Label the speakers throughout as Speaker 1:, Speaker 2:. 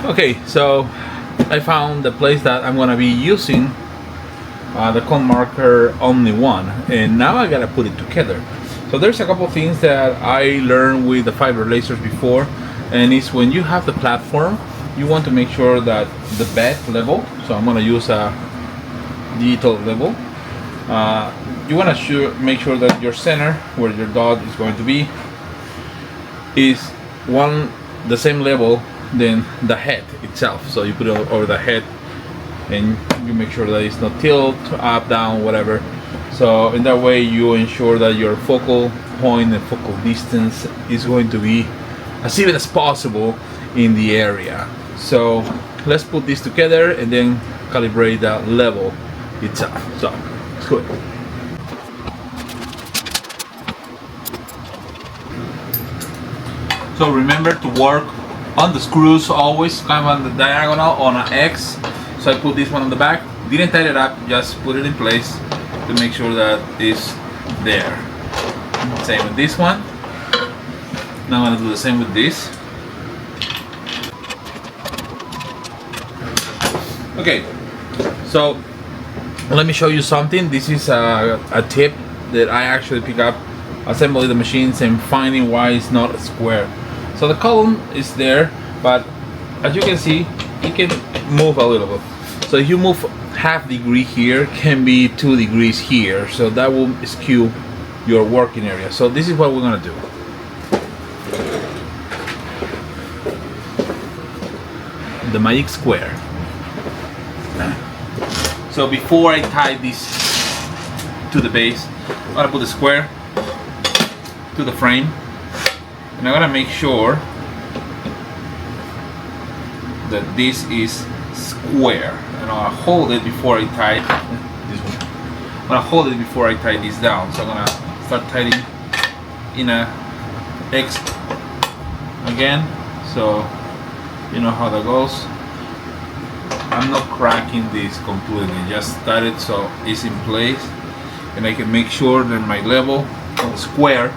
Speaker 1: Okay, so I found the place that I'm gonna be using the ComMarker Omni one, and now I gotta put it together. So there's a couple things that I learned with the fiber lasers before, and it's when you have the platform, you want to make sure that the bed level. So I'm gonna use a digital level. You want to make sure that your center, where your dot is going to be, is the same level than the head itself. So you put it over the head, and you make sure that it's not tilt, up, down, whatever. So in that way, you ensure that your focal point and focal distance is going to be as even as possible in the area. So let's put this together and then calibrate the level itself. So let's go. So remember to work on the screws always kind of on the diagonal on an X. So I put this one on the back, didn't tighten it up, just put it in place to make sure that it's there. Same with this one. Now I'm gonna do the same with this. Okay, so let me show you something. This is a tip that I actually pick up assembling the machines and finding why it's not a square. So the column is there, but as you can see, it can move a little bit. So if you move half degree here, can be 2 degrees here. So that will skew your working area. So this is what we're gonna do. The magic square. So before I tie this to the base, I'm gonna put the square to the frame, and I'm gonna make sure that this is square, and I'm gonna hold it before I tie this one. I'm gonna hold it before I tie this down. So I'm gonna start tightening in a X again, so you know how that goes. I'm not cracking this completely, just tight it so it's in place, and I can make sure that my level of the square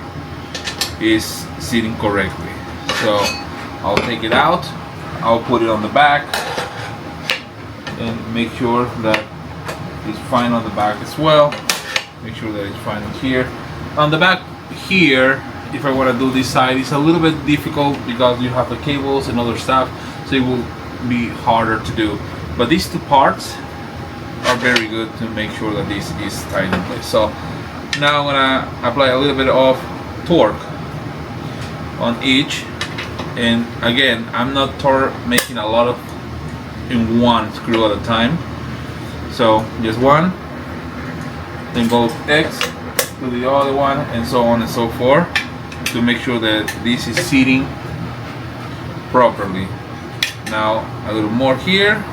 Speaker 1: is sitting correctly. So I'll take it out, I'll put it on the back and make sure that it's fine on the back as well. Make sure that it's fine here. On the back here, if I want to do this side, it's a little bit difficult because you have the cables and other stuff, so it will be harder to do. But these two parts are very good to make sure that this is tight in place. So now I'm gonna apply a little bit of torque on each, and again, I'm not making a lot of in one screw at a time. So just one, then go X to the other one, and so on and so forth, to make sure that this is sitting properly. Now a little more here.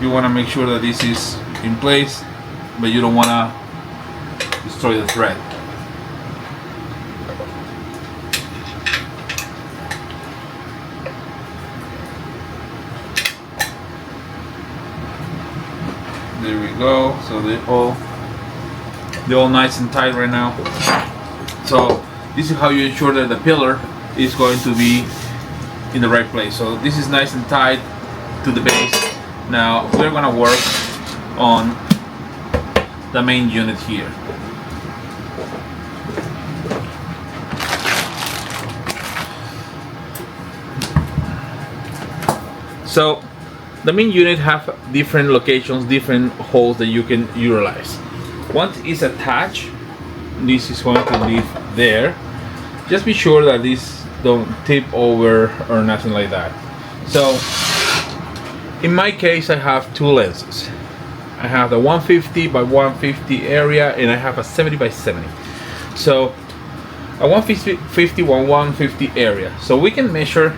Speaker 1: You want to make sure that this is in place, but you don't want to destroy the thread. There we go. So they're all nice and tight right now. So this is how you ensure that the pillar is going to be in the right place. So this is nice and tight to the base. Now we're going to work on the main unit here. So the main unit have different locations, different holes that you can utilize. Once it's attached, this is going to live there. Just be sure that this don't tip over or nothing like that. So in my case, I have two lenses. I have the 150 by 150 area, and I have a 70 by 70. So a 150 by 150 area. So we can measure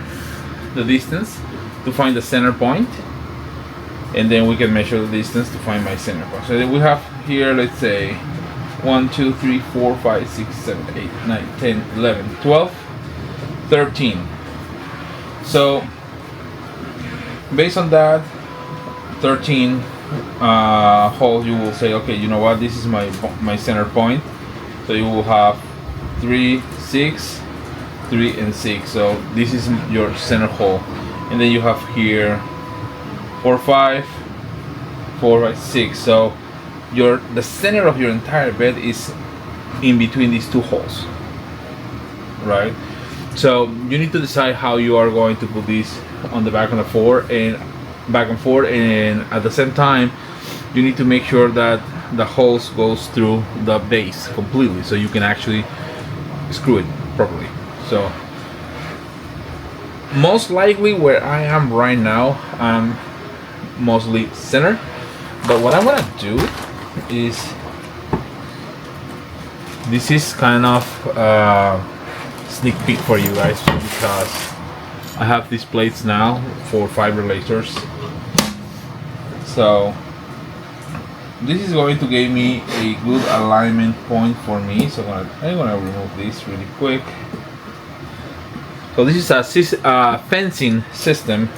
Speaker 1: the distance to find the center point, and then we can measure the distance to find my center point. So we have here, let's say 1, 2, 3, 4, 5, 6, 7, 8, 9, 10, 11, 12, 13. So based on that 13 holes, you will say, okay, you know what, this is my center point. So you will have 3, 6, 3, and 6. So this is your center hole. and then you have here 4, 5, 4, 5, 6. So the center of your entire bed is in between these two holes, right? So you need to decide how you are going to put these on the back and the forward and back and forth, and at the same time you need to make sure that the hose goes through the base completely, so you can actually screw it properly. So most likely where I am right now, I'm mostly center, but what I want to do is, this is kind of sneak peek for you guys, because I have these plates now for fiber lasers. So this is going to give me a good alignment point for me. So I'm gonna remove this really quick. So this is a fencing system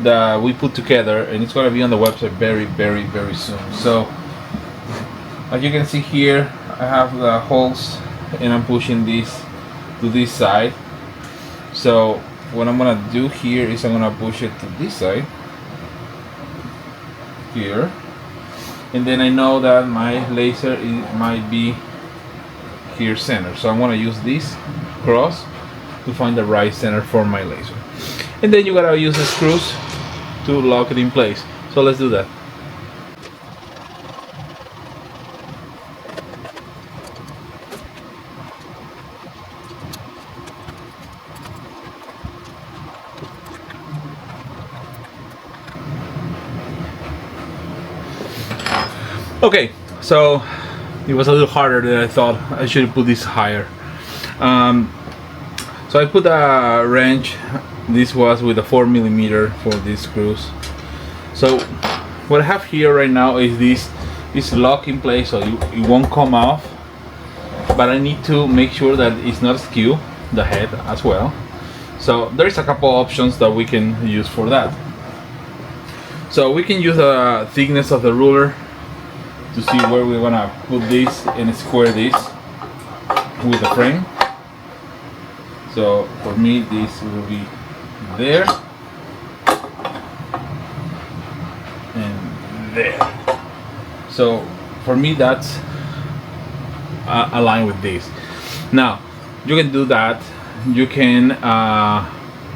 Speaker 1: that we put together, and it's gonna be on the website very soon. So as you can see here, I have the holes and I'm pushing this to this side. So what I'm gonna do here is I'm gonna push it to this side here, and then I know that my laser might be here center, so I'm gonna use this cross to find the right center for my laser, and then you gotta use the screws to lock it in place. So let's do that. Okay, so it was a little harder than I thought. I should have put this higher. So I put a wrench. This was with a 4mm for these screws. So what I have here right now is this is locked in place, so it won't come off. But I need to make sure that it's not askew, the head as well. So there's a couple options that we can use for that. So we can use the thickness of the ruler to see where we're gonna put this and square this with the frame. So for me, this will be there and there. So for me, that's aligned with this. Now you can do that. You can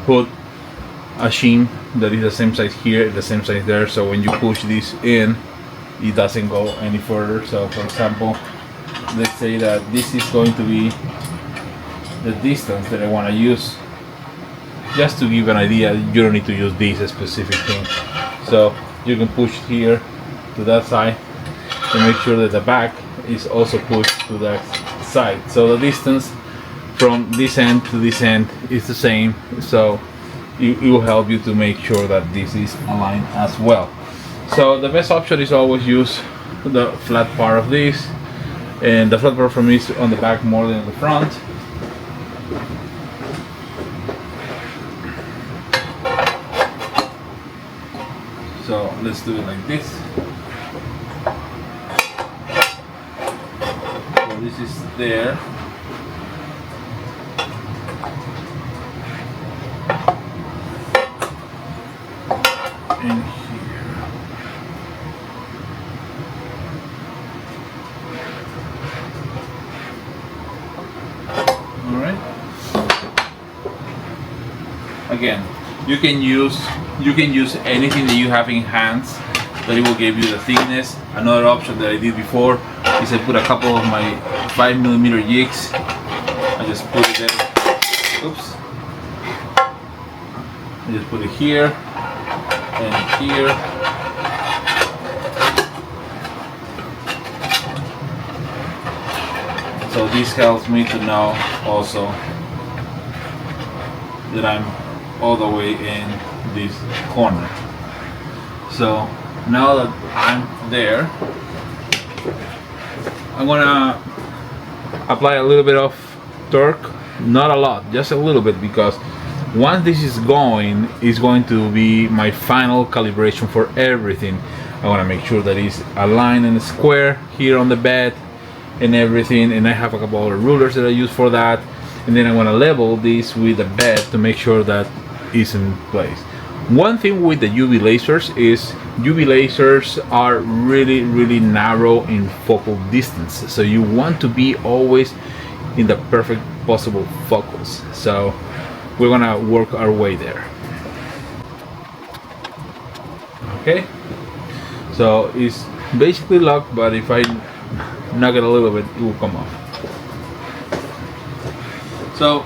Speaker 1: put a shim that is the same size here, the same size there. So when you push this in, it doesn't go any further. So for example, let's say that this is going to be the distance that I want to use. Just to give an idea, you don't need to use this specific thing. So you can push here to that side and make sure that the back is also pushed to that side. So the distance from this end to this end is the same. So it will help you to make sure that this is aligned as well. So the best option is always use the flat part of this, and the flat part for me is on the back more than the front. So let's do it like this. So this is there. And again, you can use anything that you have in hands that it will give you the thickness. Another option that I did before is I put a couple of my 5mm jigs. I just put it there. Oops. I just put it here and here. So this helps me to know also that I'm all the way in this corner. So now that I'm there, I'm gonna apply a little bit of torque, not a lot, just a little bit, because once this is going, it's going to be my final calibration for everything. I want to make sure that it's aligned and square here on the bed and everything, and I have a couple of rulers that I use for that. And then I want to level this with the bed to make sure that is in place. One thing with the UV lasers is UV lasers are really narrow in focal distance, so you want to be always in the perfect possible focus. So we're gonna work our way there. Okay, so it's basically locked, but if I knock it a little bit, it will come off. So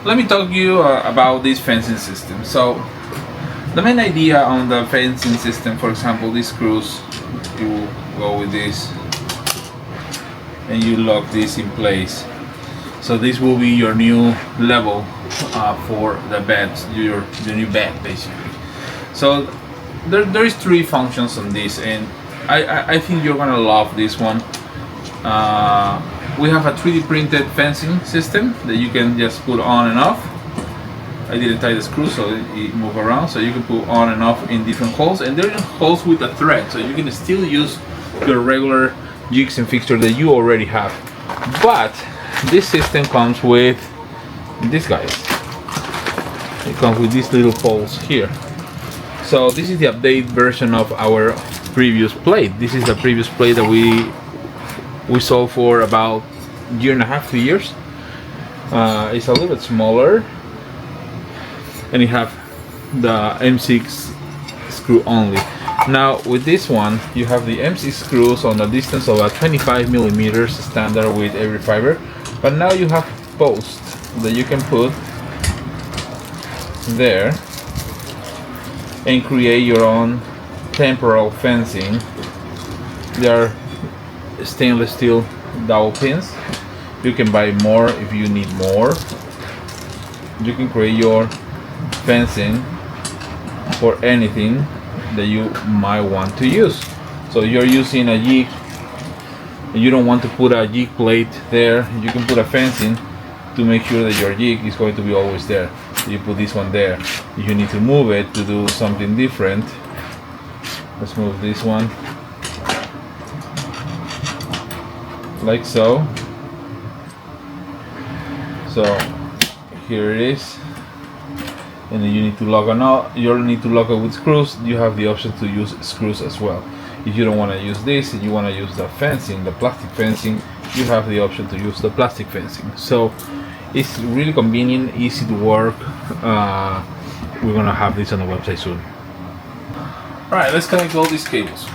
Speaker 1: let me talk to you about this fencing system. So the main idea on the fencing system, for example, these screws, you will go with this and you lock this in place. So this will be your new level for the bed, your new bed basically. So there is 3 functions on this, and I think you're gonna love this one. We have a 3D printed fencing system that you can just put on and off. I didn't tie the screw so it move around, so you can put on and off in different holes, and there are holes with a thread, so you can still use your regular jigs and fixture that you already have. But this system comes with these guys. It comes with these little poles here. So this is the update version of our previous plate. This is the previous plate that we sold for about a year and a half, 2 years. It's a little bit smaller, and you have the M6 screw only. Now with this one, you have the M6 screws on a distance of about 25 millimeters standard with every fiber, but now you have posts that you can put there and create your own temporal fencing. They are stainless steel dowel pins. You can buy more if you need more. You can create your fencing for anything that you might want to use. So you're using a jig and you don't want to put a jig plate there, you can put a fencing to make sure that your jig is going to be always there. You put this one there. If you need to move it to do something different, let's move this one like so. So here it is, and then you need to lock it out. You need to lock it with screws. You have the option to use screws as well. If you don't want to use this and you want to use the fencing, the plastic fencing, you have the option to use the plastic fencing. So it's really convenient, easy to work. We're gonna have this on the website soon. All right, let's connect all these cables.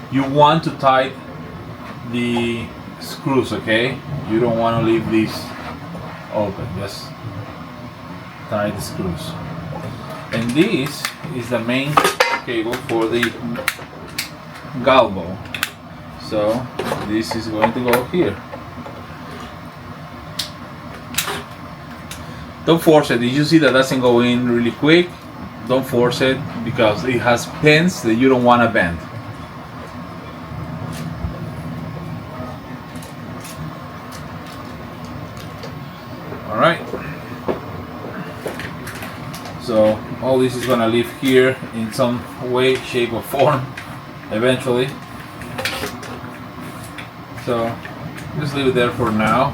Speaker 1: You want to tighten the screws, okay? You don't want to leave these open. Just tie the screws. And this is the main cable for the galvo. So this is going to go here. Don't force it. If you see that doesn't go in really quick, don't force it, because it has pins that you don't want to bend. All right. So all this is gonna live here in some way, shape, or form eventually. So just leave it there for now.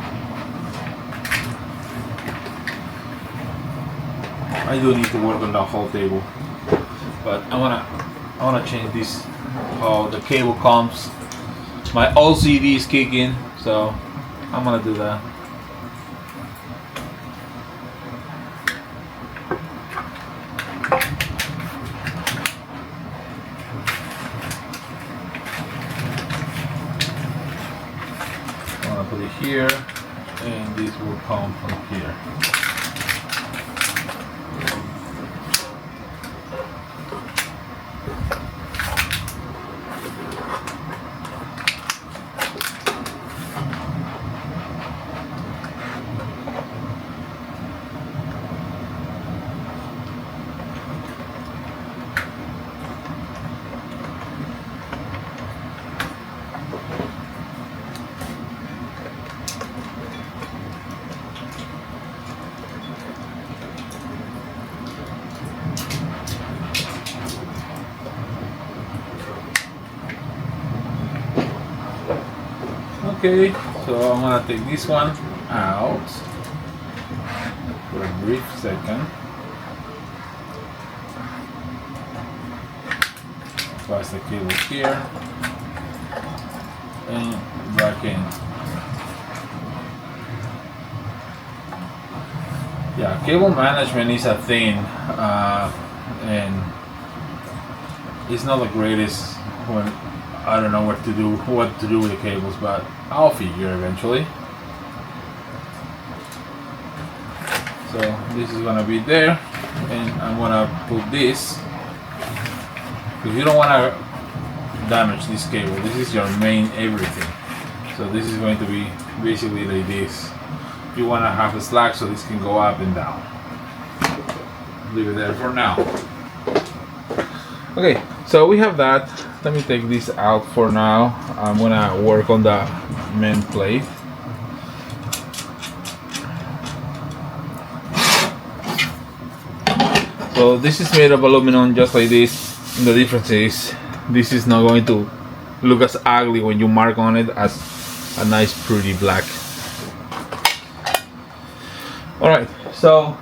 Speaker 1: I do need to work on the whole table, but I wanna change this, how the cable comes. My OCD is kicking, so I'm gonna do that. Put it here, and this will come from here. Okay, so I'm gonna take this one out for a brief second. Pass the cable here and back in. Yeah, cable management is a thing, and it's not the greatest when I don't know what to do with the cables, but I'll figure eventually. So this is gonna be there, and I'm gonna put this because you don't want to damage this cable. This is your main everything. So this is going to be basically like this. You want to have a slack so this can go up and down. Leave it there for now. Okay, so we have that. Let me take this out for now. I'm gonna work on the main plate. So this is made of aluminum just like this. The difference is this is not going to look as ugly when you mark on it as a nice pretty black. Alright, so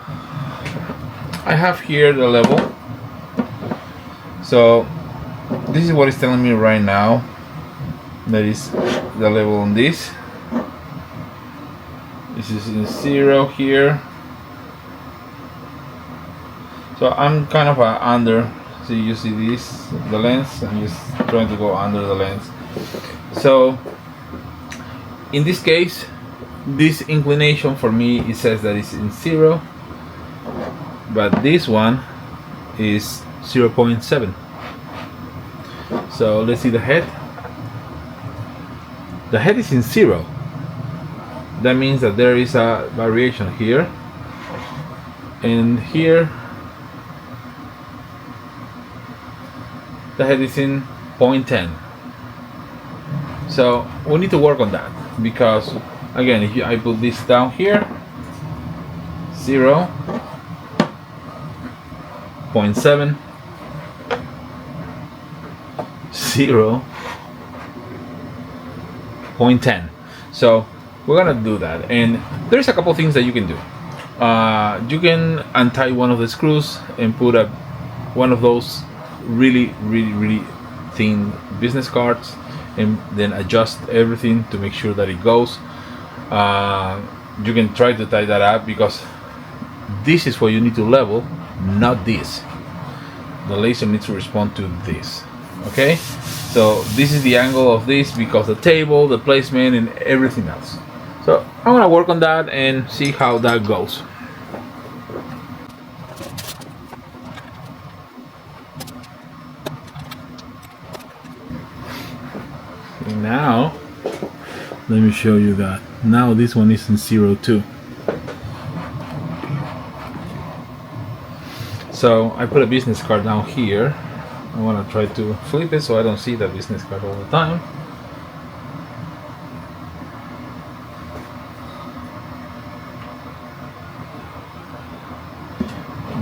Speaker 1: I have here the level. So this is what it's telling me right now. That is the level on this. This is in 0 here. So I'm kind of under. So you see this, the lens. I'm just trying to go under the lens. So in this case, this inclination for me, it says that it's in 0, but this one is 0.7. So let's see the head. The head is in 0. That means that there is a variation here, and here the head is in 0.10. So we need to work on that, because again, if I put this down here, 0, 0.7, 0, 0.10. So we're gonna do that, and there's a couple things that you can do. You can untie one of the screws and put one of those really thin business cards, and then adjust everything to make sure that it goes. You can try to tie that up, because this is what you need to level, not this. The laser needs to respond to this. Okay, so this is the angle of this, because the table, the placement, and everything else. So I'm gonna work on that and see how that goes. Now let me show you that. Now this one is in 0 too. So I put a business card down here. I want to try to flip it so I don't see the business card all the time.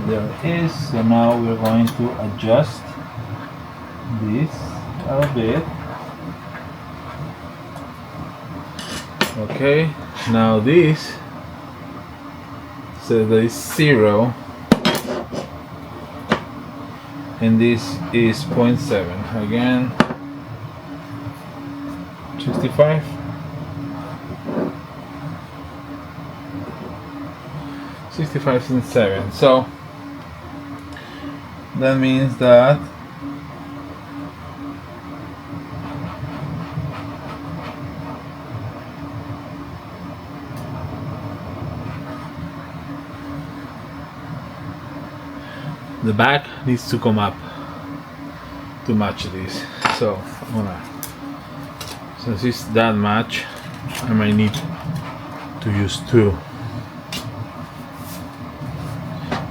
Speaker 1: There it is. So now we're going to adjust this a little bit. Okay, now this says that it's 0, and this is 0.7. Again, 65, 65 and 7. So that means that the back needs to come up to match this. So I'm gonna, since it's that much, I might need to use 2.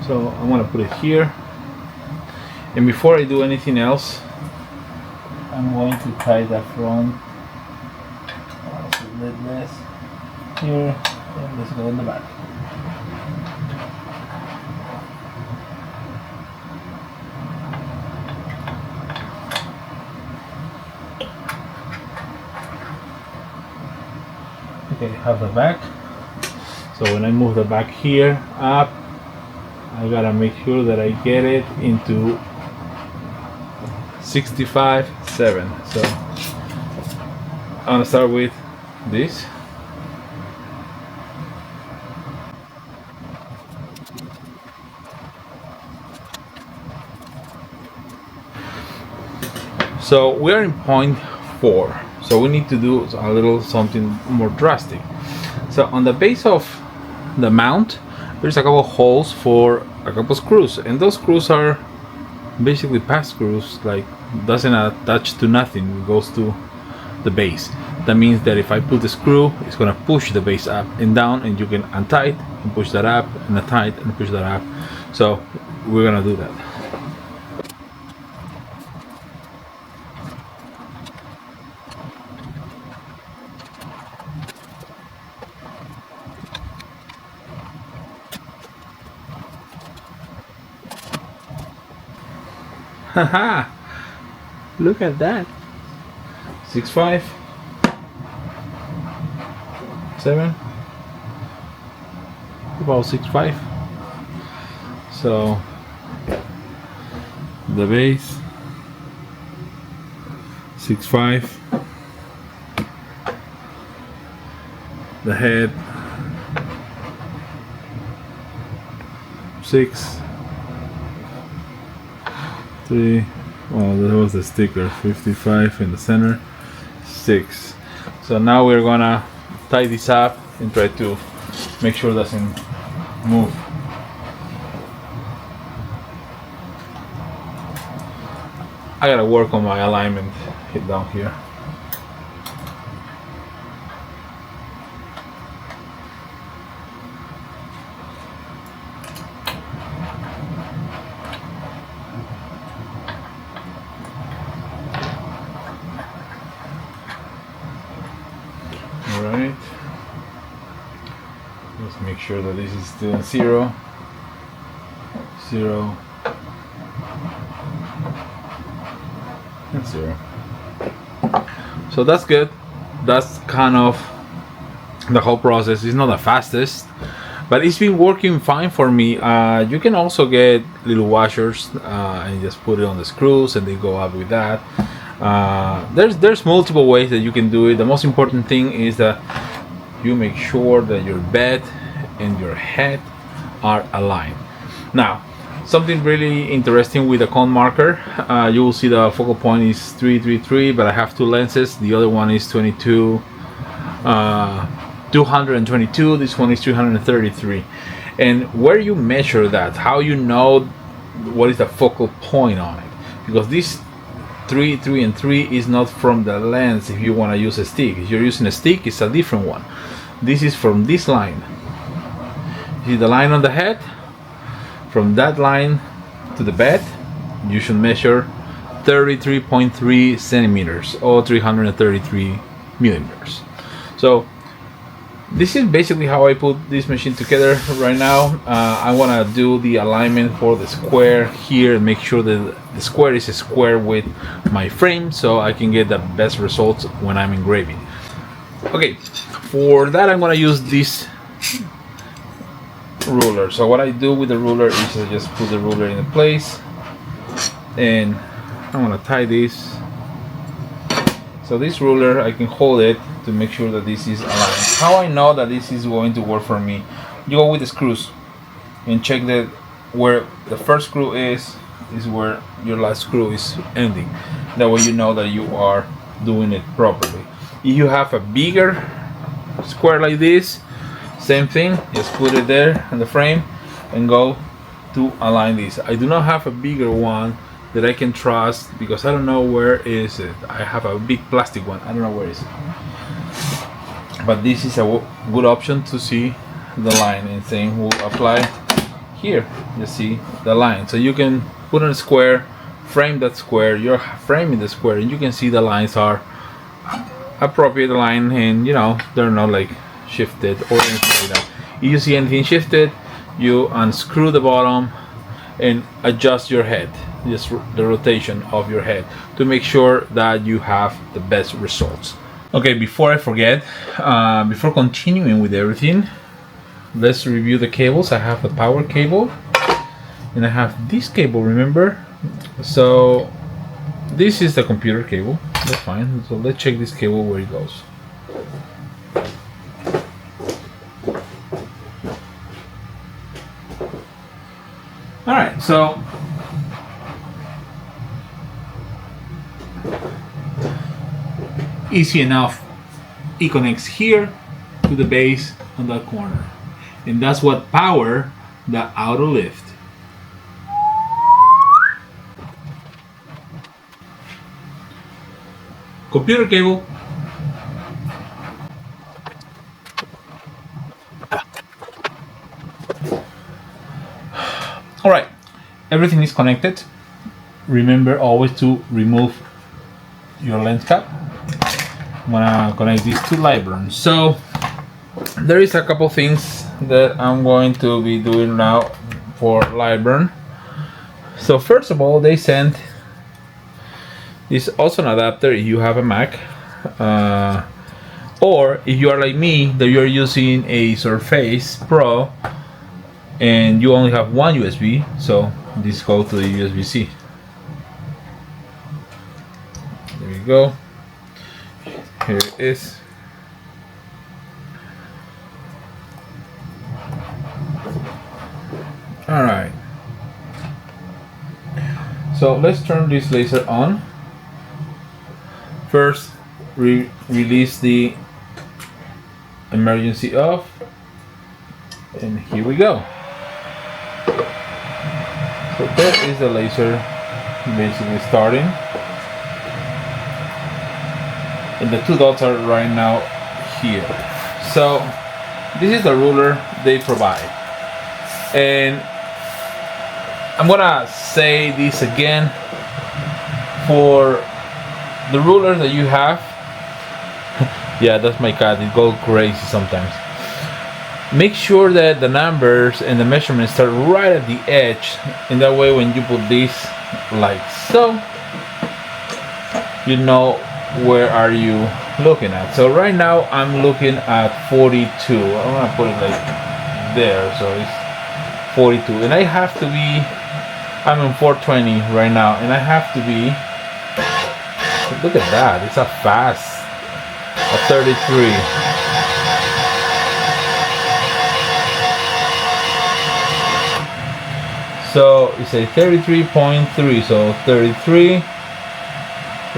Speaker 1: So I'm gonna put it here, and before I do anything else, I'm going to tie the front leadless here, and let's go in the back. Okay, have the back. So when I move the back here up, I gotta make sure that I get it into 65.7. So I'm gonna start with this. So we are in point 4. So we need to do a little something more drastic. So on the base of the mount, there's a couple of holes for a couple of screws, and those screws are basically pass screws, like doesn't attach to nothing, it goes to the base. That means that if I put the screw, it's gonna push the base up and down, and you can untie it and push that up, and untie it and push that up. So we're gonna do that. Haha! Look at that. 6.5, 7, about 6.5. So the base 6.5, the head 6, 3. Well, that was the sticker. 55 in the center, 6. So now we're gonna tie this up and try to make sure it doesn't move. I gotta work on my alignment down here. Alright, let's make sure that this is still 0, 0, and 0. So that's good. That's kind of the whole process. It's not the fastest, but it's been working fine for me. You can also get little washers and just put it on the screws and they go up with that. There's multiple ways that you can do it. The most important thing is that you make sure that your bed and your head are aligned. Now, something really interesting with the ComMarker, you will see the focal point is 333, but I have two lenses. The other one is 222. This one is 333. And where you measure that, how you know what is the focal point on it, because this 3, 3, and 3 is not from the lens. If you want to use a stick, if you're using a stick, it's a different one. This is from this line. See the line on the head? From that line to the bed, you should measure 33.3 centimeters or 333 millimeters. So this is basically how I put this machine together right now. I want to do the alignment for the square here and make sure that the square is a square with my frame, so I can get the best results when I'm engraving. Okay, for that I'm going to use this ruler. So what I do with the ruler is I just put the ruler in place, and I'm going to tie this. So this ruler, I can hold it to make sure that this is aligned. How I know that this is going to work for me? You go with the screws and check that where the first screw is where your last screw is ending. That way you know that you are doing it properly. If you have a bigger square like this, same thing, just put it there in the frame and go to align this. I do not have a bigger one that I can trust because I don't know where is it. I have a big plastic one, I don't know where is it. But this is a good option to see the line, and same will apply here. You see the line, so you can put in a square, frame that square, you're framing the square, and you can see the lines are appropriate line, and you know they're not like shifted or anything like that. If you see anything shifted, you unscrew the bottom and adjust your head, just the rotation of your head, to make sure that you have the best results. Okay, before I forget, before continuing with everything, let's review the cables. I have the power cable and I have this cable, remember? So this is the computer cable. That's fine. So let's check this cable where it goes. Alright, so easy enough. It connects here to the base on that corner. And that's what power the auto lift. Computer cable. Alright, everything is connected. Remember always to remove your lens cap. I'm gonna connect these two light burns. So there is a couple things that I'm going to be doing now for light burn. So first of all, they sent this also an adapter if you have a Mac, or if you are like me that you're using a Surface Pro and you only have one USB, so this goes to the USB-C. There you go. Here it is. All right. So let's turn this laser on. First, release the emergency off, and here we go. So there is the laser basically starting, and the two dots are right now here. So this is the ruler they provide, and I'm gonna say this again. For the ruler that you have, yeah, that's my cat, it goes crazy sometimes. Make sure that the numbers and the measurements start right at the edge, and that way when you put this like so, you know where are you looking at. So right now I'm looking at 42. I'm gonna put it like there, so it's 42, and I have to be, I'm in 420 right now, and I have to be, look at that, it's a fast, a 33. So it's a 33.3, so 33,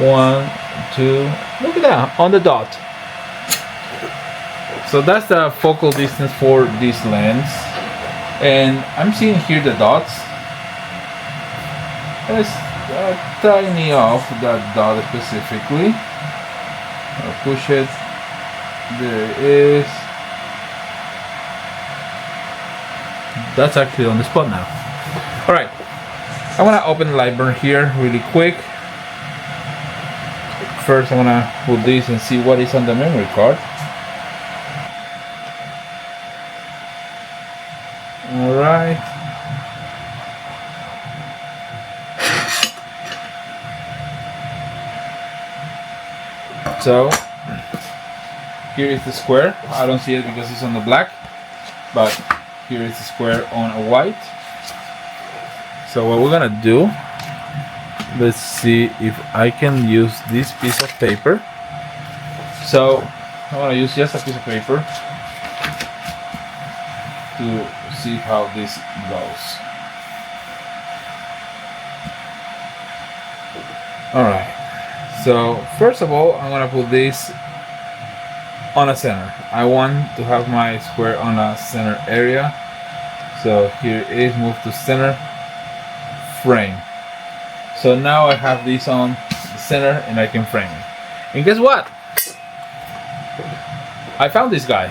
Speaker 1: 1, 2, look at that, on the dot. So that's the focal distance for this lens. And I'm seeing here the dots. Let's tiny off that dot specifically. I'll push it, there it is. That's actually on the spot now. Alright, I'm gonna open the light burn here really quick. First, I'm gonna put this and see what is on the memory card. Alright. So, here is the square. I don't see it because it's on the black, but here is the square on a white. So what we're gonna do, let's see if I can use this piece of paper. So I'm gonna use just a piece of paper to see how this goes. Alright, so first of all, I'm gonna put this on a center. I want to have my square on a center area. So here it is, move to center, frame. So now I have this on the center and I can frame it. And guess what? I found this guy.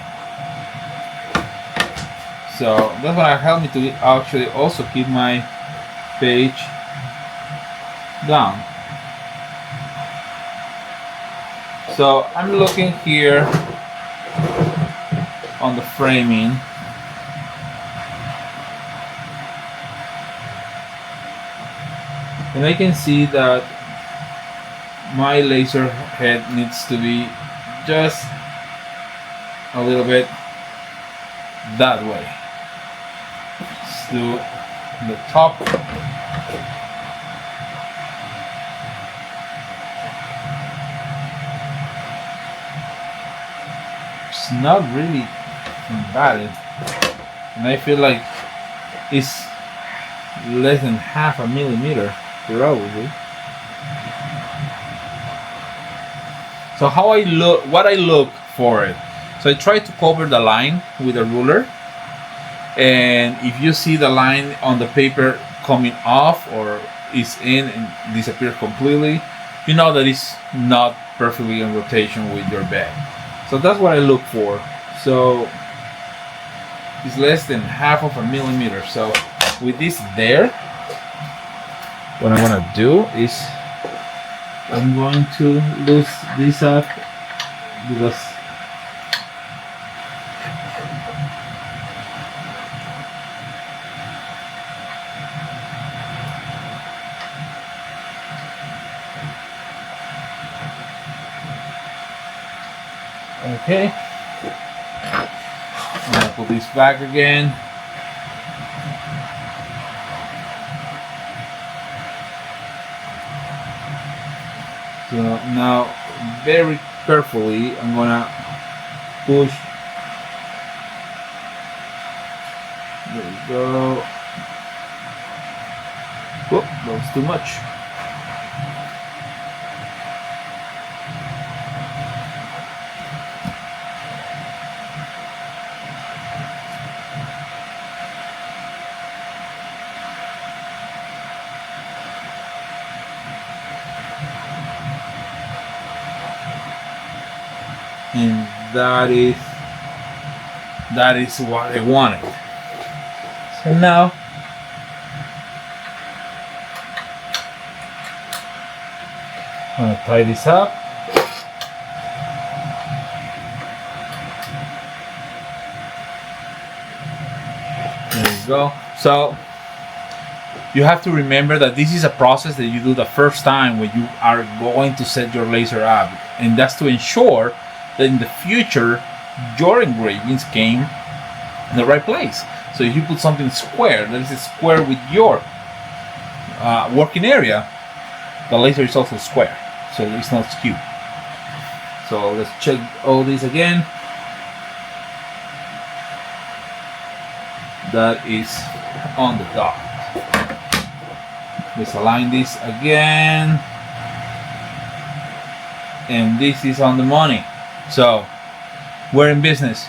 Speaker 1: So that's gonna help me to actually also keep my page down. So I'm looking here on the framing. And I can see that my laser head needs to be just a little bit that way. Let's do the top. It's not really bad, and I feel like it's less than half a millimeter probably. So how I look, what I look for it. So I try to cover the line with a ruler, and if you see the line on the paper coming off or is in and disappears completely, you know that it's not perfectly in rotation with your bag. So that's what I look for. So it's less than half of a millimeter. So with this there, what I'm gonna do is I'm going to loose this up because okay. I'm gonna put this back again. So now, very carefully, I'm gonna push. There we go. Oh, that was too much. And that is what I wanted. So now I'm gonna tie this up. There you go. So you have to remember that this is a process that you do the first time when you are going to set your laser up, and that's to ensure that in the future your engravings came in the right place. So if you put something square that is a square with your working area, the laser is also square, so it's not skewed. So let's check all these again. That is on the dot. Let's align this again, and this is on the money. So we're in business.